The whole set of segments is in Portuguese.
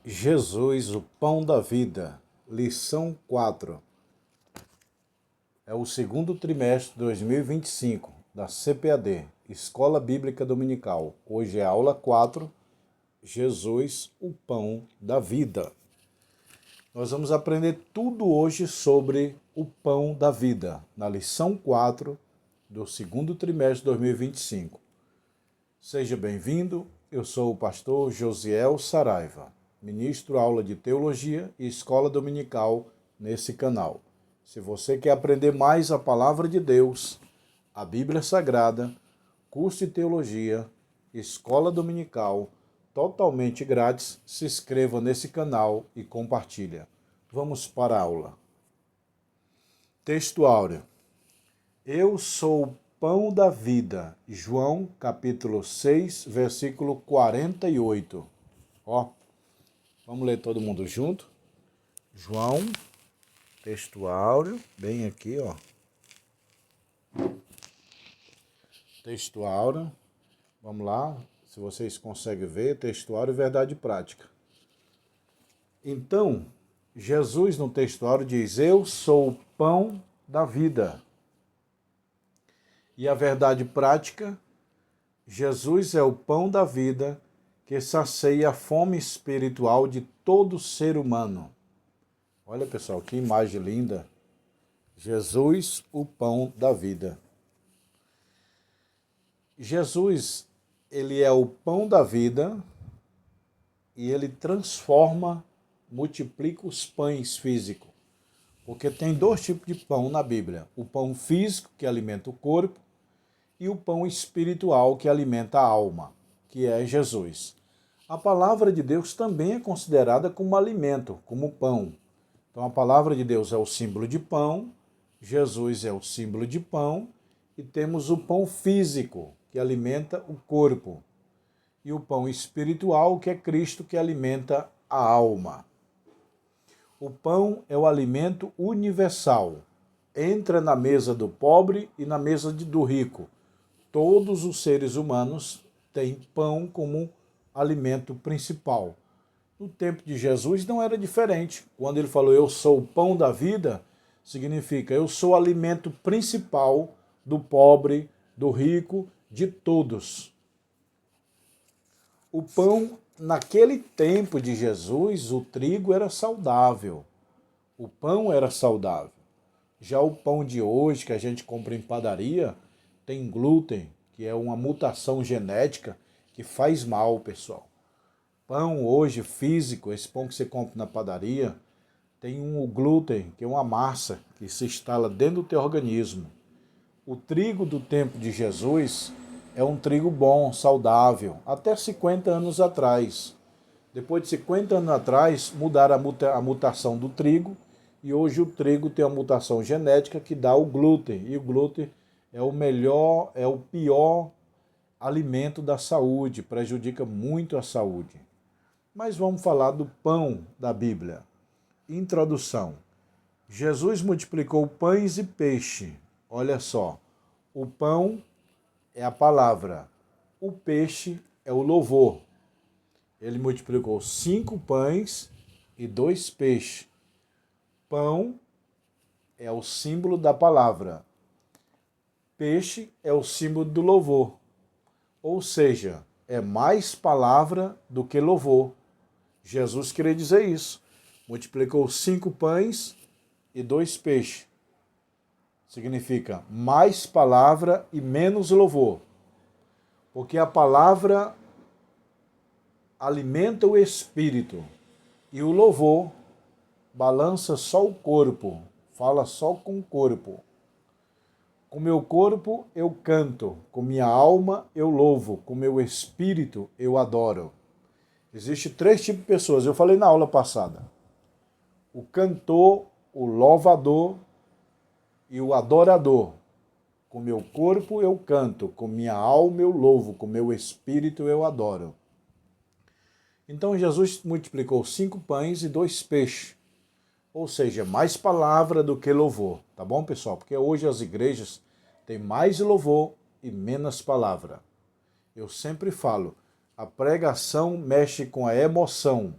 Jesus, o pão da vida, lição 4. É o segundo trimestre de 2025 da CPAD, Escola Bíblica Dominical. Hoje é a aula 4, Jesus, o pão da vida. Nós vamos aprender tudo hoje sobre o pão da vida, na lição 4 do segundo trimestre de 2025. Seja bem-vindo, eu sou o pastor Josiel Saraiva. Ministro aula de teologia e escola dominical nesse canal. Se você quer aprender mais a palavra de Deus, a Bíblia Sagrada, curso de teologia, escola dominical, totalmente grátis, se inscreva nesse canal e compartilha. Vamos para a aula. Texto áureo. Eu sou o pão da vida. João, capítulo 6, versículo 48. Ó. Vamos ler todo mundo junto. João, texto áureo, bem aqui, ó. Texto áureo. Vamos lá, se vocês conseguem ver, texto áureo, verdade prática. Então, Jesus no texto áureo diz: eu sou o pão da vida. E a verdade prática, Jesus é o pão da vida que sacia a fome espiritual de todo ser humano. Olha, pessoal, que imagem linda. Jesus, o pão da vida. Jesus, ele é o pão da vida e ele transforma, multiplica os pães físicos. Porque tem dois tipos de pão na Bíblia. O pão físico, que alimenta o corpo, e o pão espiritual, que alimenta a alma, que é Jesus. A palavra de Deus também é considerada como alimento, como pão. Então a palavra de Deus é o símbolo de pão, Jesus é o símbolo de pão, e temos o pão físico, que alimenta o corpo, e o pão espiritual, que é Cristo, que alimenta a alma. O pão é o alimento universal. Entra na mesa do pobre e na mesa do rico. Todos os seres humanos têm pão como alimento principal. No tempo de Jesus não era diferente. Quando ele falou, eu sou o pão da vida, significa, eu sou o alimento principal do pobre, do rico, de todos. O pão, naquele tempo de Jesus, o trigo era saudável. O pão era saudável. Já o pão de hoje, que a gente compra em padaria, tem glúten, que é uma mutação genética que faz mal, pessoal. Pão hoje físico, esse pão que você compra na padaria, tem um glúten, que é uma massa que se instala dentro do teu organismo. O trigo do tempo de Jesus é um trigo bom, saudável, até 50 anos atrás. Depois de 50 anos atrás, mudaram a mutação do trigo e hoje o trigo tem uma mutação genética que dá o glúten. E o glúten é o melhor, é o pior alimento da saúde, prejudica muito a saúde. Mas vamos falar do pão da Bíblia. Introdução. Jesus multiplicou pães e peixe. Olha só, o pão é a palavra, o peixe é o louvor. Ele multiplicou 5 pães e 2 peixes. Pão é o símbolo da palavra. Peixe é o símbolo do louvor. Ou seja, é mais palavra do que louvor. Jesus queria dizer isso. Multiplicou 5 pães e 2 peixes. Significa mais palavra e menos louvor. Porque a palavra alimenta o espírito e o louvor balança só o corpo, fala só com o corpo. Com meu corpo eu canto, com minha alma eu louvo, com meu espírito eu adoro. Existem 3 tipos de pessoas, eu falei na aula passada. O cantor, o louvador e o adorador. Com meu corpo eu canto, com minha alma eu louvo, com meu espírito eu adoro. Então Jesus multiplicou 5 pães e 2 peixes. Ou seja, mais palavra do que louvor. Tá bom, pessoal? Porque hoje as igrejas têm mais louvor e menos palavra. Eu sempre falo, a pregação mexe com a emoção.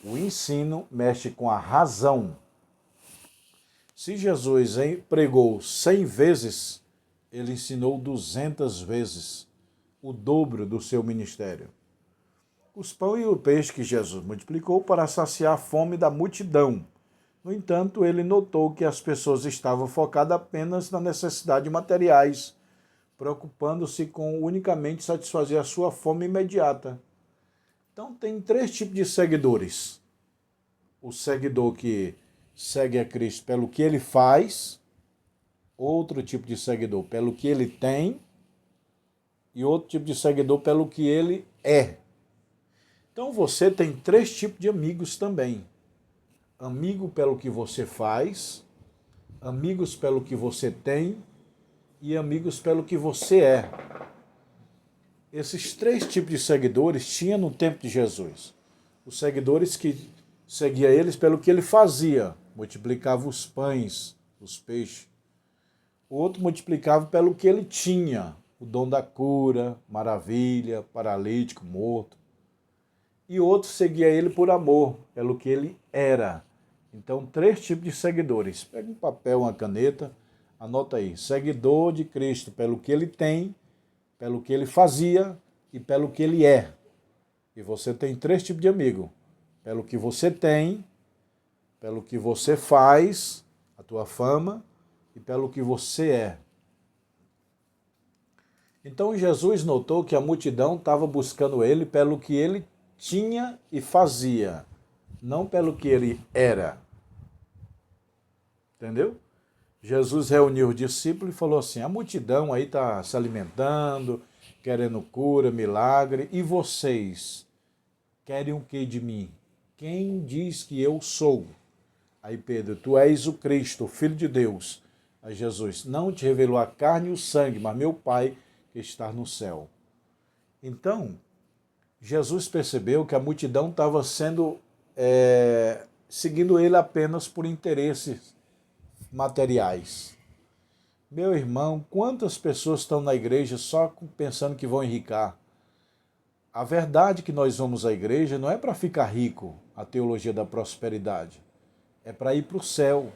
O ensino mexe com a razão. Se Jesus pregou 100 vezes, ele ensinou 200 vezes, o dobro do seu ministério. Os pão e o peixe que Jesus multiplicou para saciar a fome da multidão. No entanto, ele notou que as pessoas estavam focadas apenas na necessidade de materiais, preocupando-se com unicamente satisfazer a sua fome imediata. Então, tem 3 tipos de seguidores. O seguidor que segue a Cristo pelo que ele faz, outro tipo de seguidor pelo que ele tem e outro tipo de seguidor pelo que ele é. Então você tem 3 tipos de amigos também. Amigo pelo que você faz, amigos pelo que você tem e amigos pelo que você é. Esses 3 tipos de seguidores tinha no tempo de Jesus. Os seguidores que seguia eles pelo que ele fazia, multiplicava os pães, os peixes. O outro multiplicava pelo que ele tinha, o dom da cura, maravilha, paralítico, morto. E o outro seguia ele por amor, pelo que ele era. Então, 3 tipos de seguidores. Pega um papel, uma caneta, anota aí. Seguidor de Cristo pelo que ele tem, pelo que ele fazia e pelo que ele é. E você tem 3 tipos de amigo. Pelo que você tem, pelo que você faz, a tua fama, e pelo que você é. Então Jesus notou que a multidão estava buscando ele pelo que ele tinha e fazia, não pelo que ele era. Entendeu? Jesus reuniu os discípulos e falou assim: a multidão aí está se alimentando, querendo cura, milagre, e vocês querem o que de mim? Quem diz que eu sou? Aí Pedro: tu és o Cristo, o Filho de Deus. Aí Jesus: não te revelou a carne e o sangue, mas meu Pai que está no céu. Então, Jesus percebeu que a multidão estava seguindo ele apenas por interesses materiais. Meu irmão, quantas pessoas estão na igreja só pensando que vão enricar? A verdade é que nós vamos à igreja não é para ficar rico, a teologia da prosperidade. É para ir para o céu.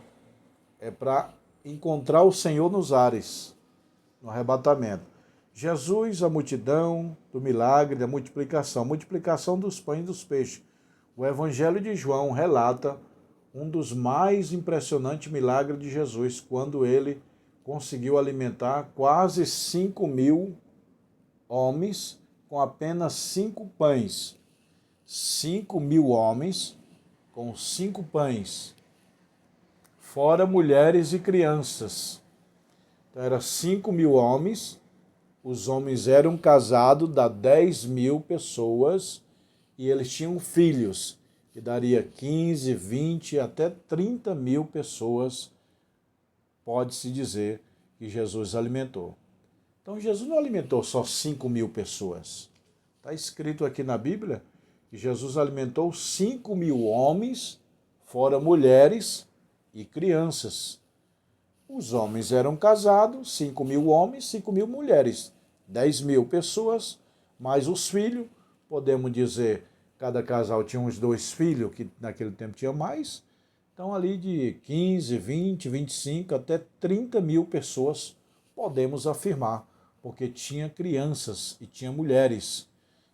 É para encontrar o Senhor nos ares, no arrebatamento. Jesus, a multidão do milagre, da multiplicação. Multiplicação dos pães e dos peixes. O Evangelho de João relata um dos mais impressionantes milagres de Jesus, quando ele conseguiu alimentar quase 5.000 homens com apenas 5 pães. 5.000 homens com 5 pães. Fora mulheres e crianças. Então, eram 5.000 homens, os homens eram casados, dá 10.000 pessoas, e eles tinham filhos, que daria 15, 20, até 30.000 pessoas, pode-se dizer, que Jesus alimentou. Então, Jesus não alimentou só 5.000 pessoas. Está escrito aqui na Bíblia que Jesus alimentou 5.000 homens, fora mulheres e crianças. Os homens eram casados, 5.000 homens, 5.000 mulheres, 10.000 pessoas, mais os filhos, podemos dizer, cada casal tinha uns 2 filhos, que naquele tempo tinha mais, então ali de 15, 20, 25, até 30.000 pessoas, podemos afirmar, porque tinha crianças e tinha mulheres.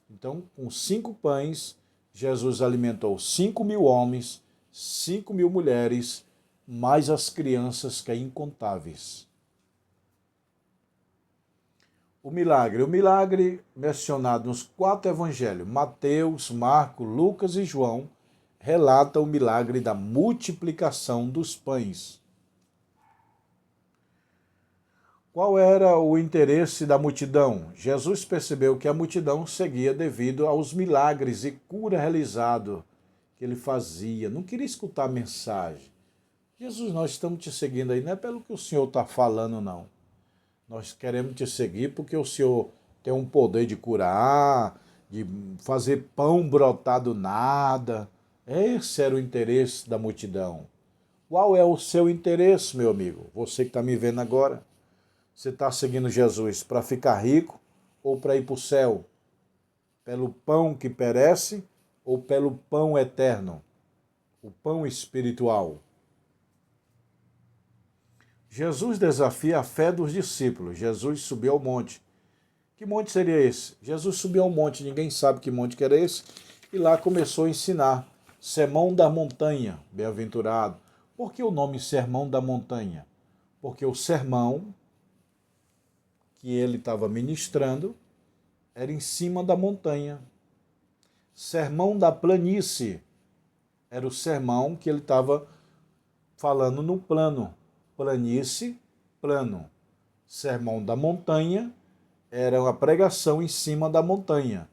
Então, com 5 pães, Jesus alimentou 5.000 homens, 5.000 mulheres, mais as crianças, que é incontáveis. O milagre mencionado nos 4 evangelhos, Mateus, Marcos, Lucas e João, relata o milagre da multiplicação dos pães. Qual era o interesse da multidão? Jesus percebeu que a multidão seguia devido aos milagres e cura realizado que ele fazia. Não queria escutar a mensagem. Jesus, nós estamos te seguindo aí, não é pelo que o Senhor está falando, não. Nós queremos te seguir porque o Senhor tem um poder de curar, de fazer pão brotar do nada. Esse era o interesse da multidão. Qual é o seu interesse, meu amigo? Você que está me vendo agora. Você está seguindo Jesus para ficar rico ou para ir para o céu? Pelo pão que perece ou pelo pão eterno? o pão espiritual. Jesus desafia a fé dos discípulos. Jesus subiu ao monte. Que monte seria esse? Jesus subiu ao monte, ninguém sabe que monte que era esse, e lá começou a ensinar. Sermão da montanha, bem-aventurado. Por que o nome Sermão da Montanha? Porque o sermão que ele estava ministrando era em cima da montanha. Sermão da planície era o sermão que ele estava falando no plano. Planície, plano. Sermão da montanha era uma pregação em cima da montanha.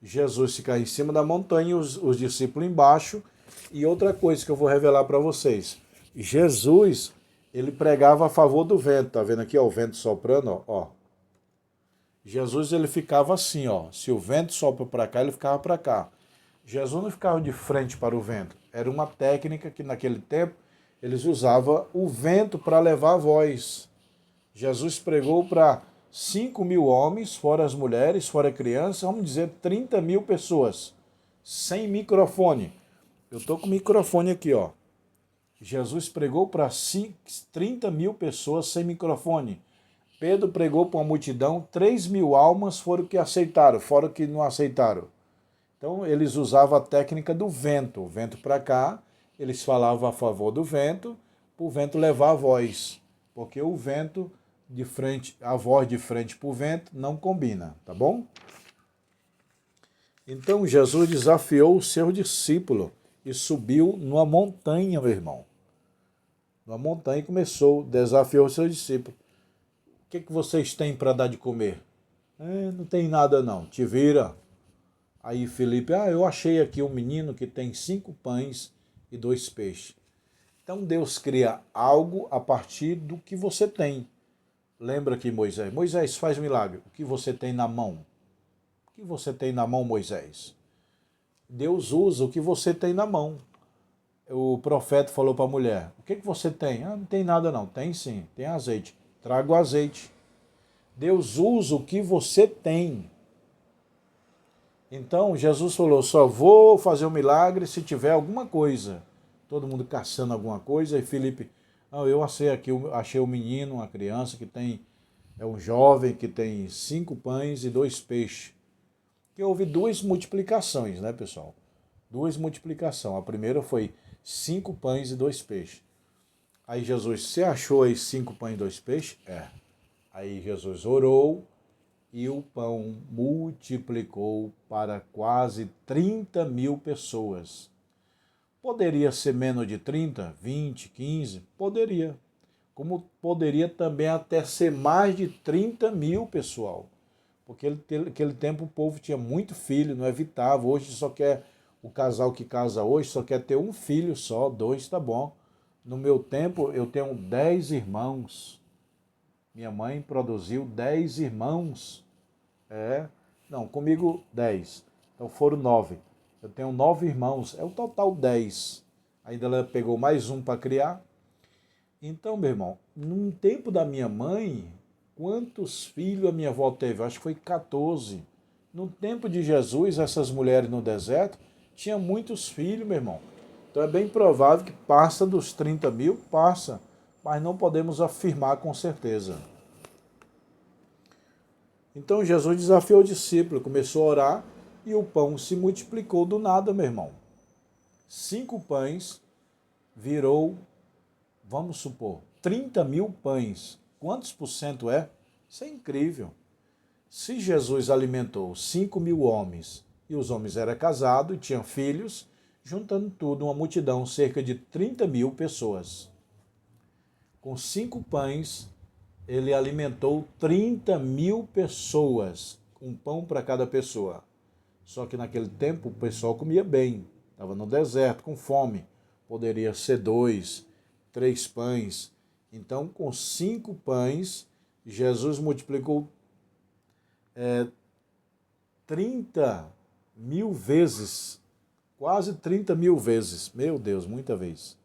Jesus ficava em cima da montanha, os discípulos embaixo. E outra coisa que eu vou revelar para vocês. Jesus, ele pregava a favor do vento. Tá vendo aqui, ó, o vento soprando, ó. Jesus, ele ficava assim, ó. Se o vento sopra para cá, ele ficava para cá. Jesus não ficava de frente para o vento. Era uma técnica que naquele tempo eles usavam o vento para levar a voz. Jesus pregou para 5.000 homens, fora as mulheres, fora crianças, vamos dizer 30.000 pessoas, sem microfone. Eu estou com o microfone aqui, ó. Jesus pregou para 30.000 pessoas sem microfone. Pedro pregou para uma multidão, 3.000 almas foram que aceitaram, fora que não aceitaram. Então, eles usavam a técnica do vento. O vento para cá, eles falavam a favor do vento, para o vento levar a voz. Porque o vento de frente, a voz de frente para o vento não combina, tá bom? Então, Jesus desafiou o seu discípulo e subiu numa montanha, meu irmão. Numa montanha e começou, desafiou o seu discípulo. O que vocês têm para dar de comer? Não tem nada não, te vira. Aí Felipe, eu achei aqui um menino que tem 5 pães e 2 peixes. Então Deus cria algo a partir do que você tem. Lembra que Moisés faz milagre. O que você tem na mão? O que você tem na mão, Moisés? Deus usa o que você tem na mão. O profeta falou para a mulher, o que você tem? Não tem nada não. Tem sim, tem azeite. Traga o azeite. Deus usa o que você tem. Então, Jesus falou, só vou fazer um milagre se tiver alguma coisa. Todo mundo caçando alguma coisa. E Felipe, eu achei um menino, uma criança que é um jovem que tem 5 pães e 2 peixes. Que houve 2 multiplicações, né, pessoal? 2 multiplicações. A primeira foi 5 pães e 2 peixes. Aí Jesus, você achou aí 5 pães e 2 peixes? Aí Jesus orou e o pão multiplicou para quase 30.000 pessoas. Poderia ser menos de 30, 20, 15? Poderia. Como poderia também até ser mais de 30.000, pessoal. Porque naquele tempo o povo tinha muito filho, não evitava. Hoje só quer, o casal que casa hoje só quer ter um filho só, 2 tá bom. No meu tempo eu tenho 10 irmãos. Minha mãe produziu 10 irmãos. Não, comigo 10. Então foram 9. Eu tenho 9 irmãos, é o total 10. Ainda ela pegou mais um para criar. Então, meu irmão, no tempo da minha mãe, quantos filhos a minha avó teve? Eu acho que foi 14. No tempo de Jesus, essas mulheres no deserto tinham muitos filhos, meu irmão. Então é bem provável que passa dos 30.000, passa. Mas não podemos afirmar com certeza. Então Jesus desafiou o discípulo, começou a orar e o pão se multiplicou do nada, meu irmão. 5 pães virou, vamos supor, 30.000 pães. Quantos por cento é? Isso é incrível. Se Jesus alimentou 5.000 homens e os homens eram casados e tinham filhos, juntando tudo, uma multidão, cerca de 30.000 pessoas. Com 5 pães, ele alimentou 30.000 pessoas, um pão para cada pessoa. Só que naquele tempo o pessoal comia bem, estava no deserto, com fome. Poderia ser 2, 3 pães. Então, com 5 pães, Jesus multiplicou 30.000 vezes, quase 30.000 vezes. Meu Deus, muita vez.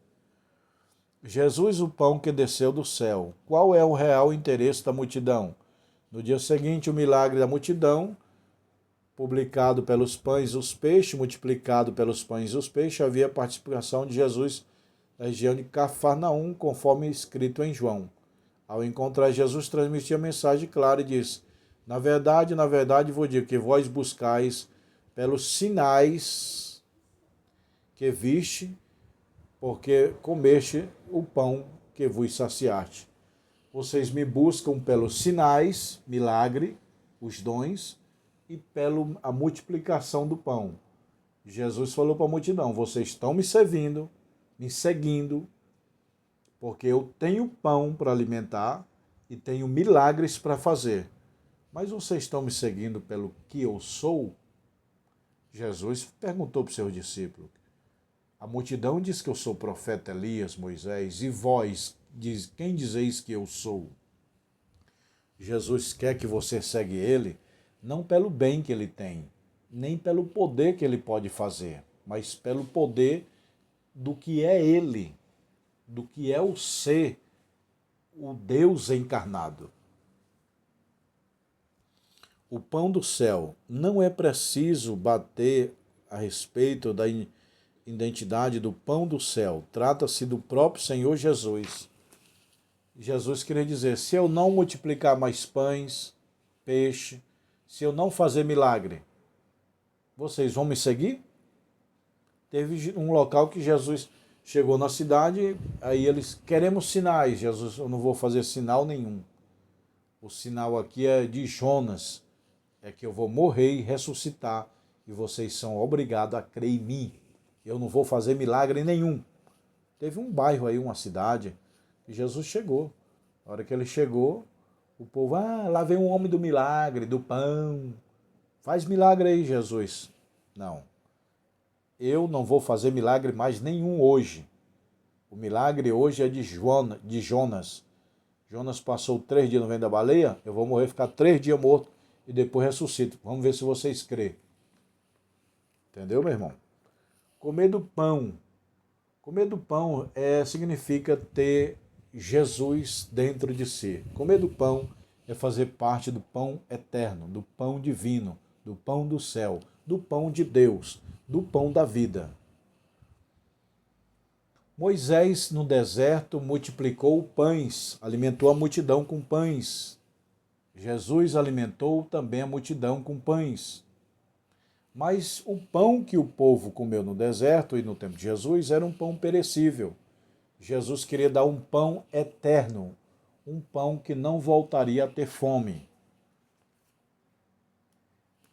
Jesus, o pão que desceu do céu. Qual é o real interesse da multidão? No dia seguinte, o milagre da multidão publicado pelos pães e os peixes, multiplicado pelos pães e os peixes, havia participação de Jesus na região de Cafarnaum, conforme escrito em João. Ao encontrar Jesus, transmitia a mensagem clara e disse: na verdade, vos digo que vós buscais pelos sinais que viste, porque comeste o pão que vos saciaste. Vocês me buscam pelos sinais, milagre, os dons, e pela multiplicação do pão. Jesus falou para a multidão: vocês estão me servindo, me seguindo, porque eu tenho pão para alimentar e tenho milagres para fazer. Mas vocês estão me seguindo pelo que eu sou? Jesus perguntou para os seus discípulos. A multidão diz que eu sou o profeta Elias, Moisés, e vós, quem dizeis que eu sou? Jesus quer que você segue ele, não pelo bem que ele tem, nem pelo poder que ele pode fazer, mas pelo poder do que é ele, do que é o ser, o Deus encarnado. O pão do céu. Não é preciso bater a respeito da identidade do pão do céu. Trata-se do próprio Senhor Jesus. Jesus queria dizer: se eu não multiplicar mais pães, peixe, se eu não fazer milagre, vocês vão me seguir? Teve um local que Jesus chegou na cidade, aí eles: queremos sinais. Jesus: eu não vou fazer sinal nenhum. O sinal aqui é de Jonas, é que eu vou morrer e ressuscitar, e vocês são obrigados a crer em mim. Eu não vou fazer milagre nenhum. Teve um bairro aí, uma cidade, que Jesus chegou. Na hora que ele chegou, o povo: lá vem um homem do milagre, do pão. Faz milagre aí, Jesus. Não. Eu não vou fazer milagre mais nenhum hoje. O milagre hoje é de Jonas. Jonas passou 3 dias no ventre da baleia, eu vou morrer, ficar 3 dias morto e depois ressuscito. Vamos ver se vocês crêem. Entendeu, meu irmão? Comer do pão. Comer do pão significa ter Jesus dentro de si. Comer do pão é fazer parte do pão eterno, do pão divino, do pão do céu, do pão de Deus, do pão da vida. Moisés, no deserto, multiplicou pães, alimentou a multidão com pães. Jesus alimentou também a multidão com pães. Mas o pão que o povo comeu no deserto e no tempo de Jesus era um pão perecível. Jesus queria dar um pão eterno, um pão que não voltaria a ter fome.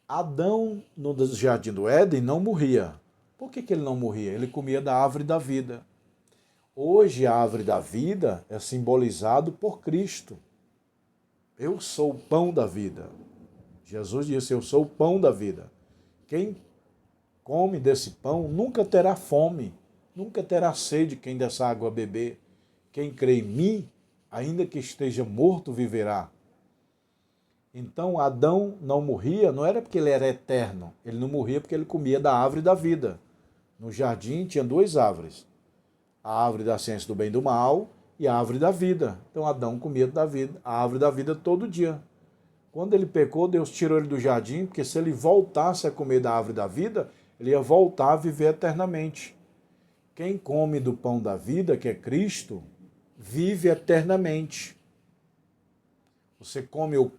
Adão, no jardim do Éden, não morria. Por que ele não morria? Ele comia da árvore da vida. Hoje a árvore da vida é simbolizado por Cristo. Eu sou o pão da vida. Jesus disse: eu sou o pão da vida. Quem come desse pão nunca terá fome, nunca terá sede quem dessa água beber. Quem crê em mim, ainda que esteja morto, viverá. Então Adão não morria, não era porque ele era eterno, ele não morria porque ele comia da árvore da vida. No jardim tinha 2 árvores, a árvore da ciência do bem e do mal e a árvore da vida. Então Adão comia da vida, a árvore da vida todo dia. Quando ele pecou, Deus tirou ele do jardim, porque se ele voltasse a comer da árvore da vida, ele ia voltar a viver eternamente. Quem come do pão da vida, que é Cristo, vive eternamente. Você come o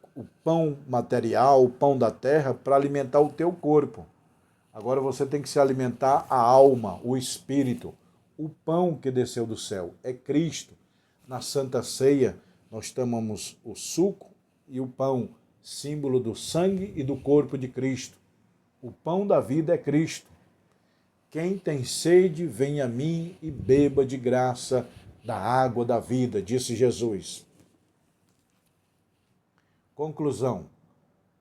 pão material, o pão da terra, para alimentar o teu corpo. Agora você tem que se alimentar a alma, o espírito. O pão que desceu do céu é Cristo. Na Santa Ceia, nós tomamos o suco e o pão, símbolo do sangue e do corpo de Cristo. O pão da vida é Cristo. Quem tem sede, venha a mim e beba de graça da água da vida, disse Jesus. Conclusão.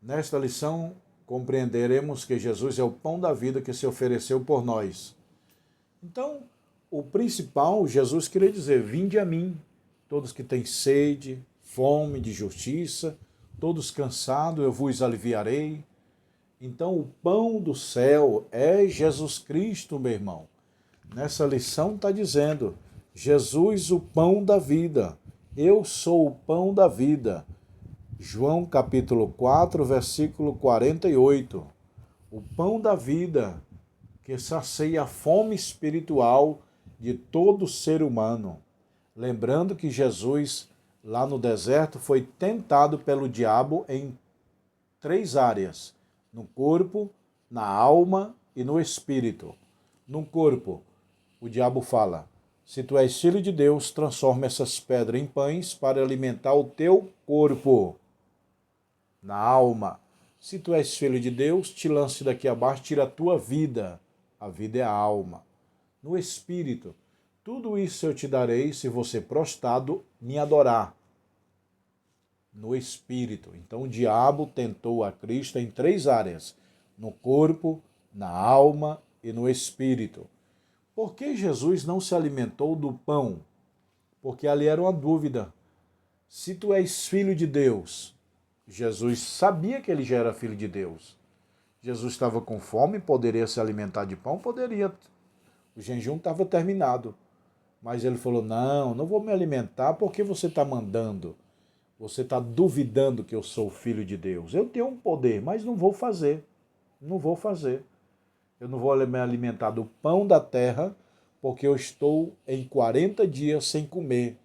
Nesta lição, compreenderemos que Jesus é o pão da vida que se ofereceu por nós. Então, o principal, Jesus queria dizer: vinde a mim, todos que têm sede, fome de justiça, todos cansados, eu vos aliviarei. Então, o pão do céu é Jesus Cristo, meu irmão. Nessa lição está dizendo: Jesus, o pão da vida. Eu sou o pão da vida. João capítulo 4, versículo 48. o pão da vida, que sacia a fome espiritual de todo ser humano. Lembrando que Jesus, lá no deserto, foi tentado pelo diabo em 3 áreas: no corpo, na alma e no espírito. No corpo, o diabo fala: se tu és filho de Deus, transforma essas pedras em pães para alimentar o teu corpo. Na alma, se tu és filho de Deus, te lance daqui abaixo, tira a tua vida. A vida é a alma. No espírito, tudo isso eu te darei se você prostrado me adorar. No espírito. Então o diabo tentou a Cristo em 3 áreas: no corpo, na alma e no espírito. Por que Jesus não se alimentou do pão? Porque ali era uma dúvida. Se tu és filho de Deus, Jesus sabia que ele já era filho de Deus. Jesus estava com fome, poderia se alimentar de pão? Poderia. O jejum estava terminado. Mas ele falou: não, não vou me alimentar porque você está mandando. Você está duvidando que eu sou filho de Deus. Eu tenho um poder, mas não vou fazer. Não vou fazer. Eu não vou me alimentar do pão da terra, porque eu estou em 40 dias sem comer.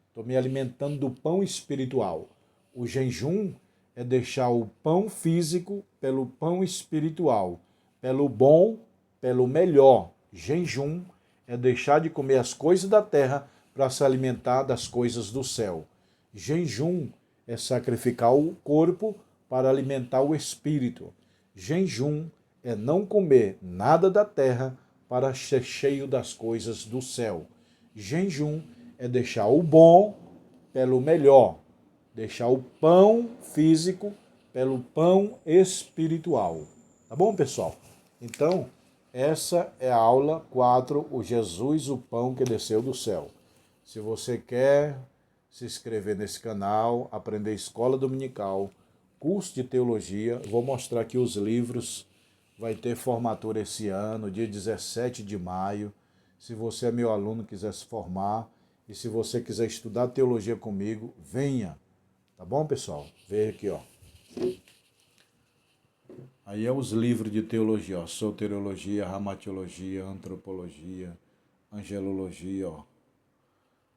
Estou me alimentando do pão espiritual. O jejum é deixar o pão físico pelo pão espiritual, pelo bom, pelo melhor. Jejum é deixar de comer as coisas da terra para se alimentar das coisas do céu. Jejum é sacrificar o corpo para alimentar o espírito. Jejum é não comer nada da terra para ser cheio das coisas do céu. Jejum é deixar o bom pelo melhor, deixar o pão físico pelo pão espiritual. Tá bom, pessoal? Então, essa é a aula 4, o Jesus, o pão que desceu do céu. Se você quer se inscrever nesse canal, aprender escola dominical, curso de teologia, vou mostrar aqui os livros. Vai ter formatura esse ano, dia 17 de maio. Se você é meu aluno, quiser se formar, e se você quiser estudar teologia comigo, venha. Tá bom, pessoal? Veja aqui, ó. Aí é os livros de teologia, ó. Soteriologia, ramatiologia, antropologia, angelologia, ó.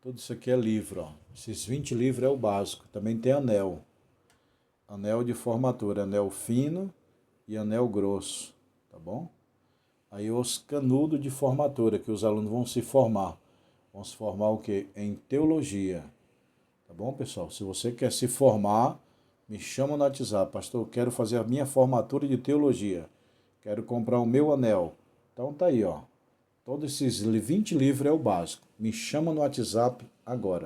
Tudo isso aqui é livro, ó. Esses 20 livros é o básico. Também tem anel. Anel de formatura, anel fino e anel grosso, tá bom? Aí os canudos de formatura, que os alunos vão se formar. Vão se formar o quê? Em teologia. Tá bom, pessoal? Se você quer se formar, me chama no WhatsApp. Pastor, eu quero fazer a minha formatura de teologia. Quero comprar o meu anel. Então tá aí, ó. Todos esses 20 livros é o básico. Me chama no WhatsApp agora.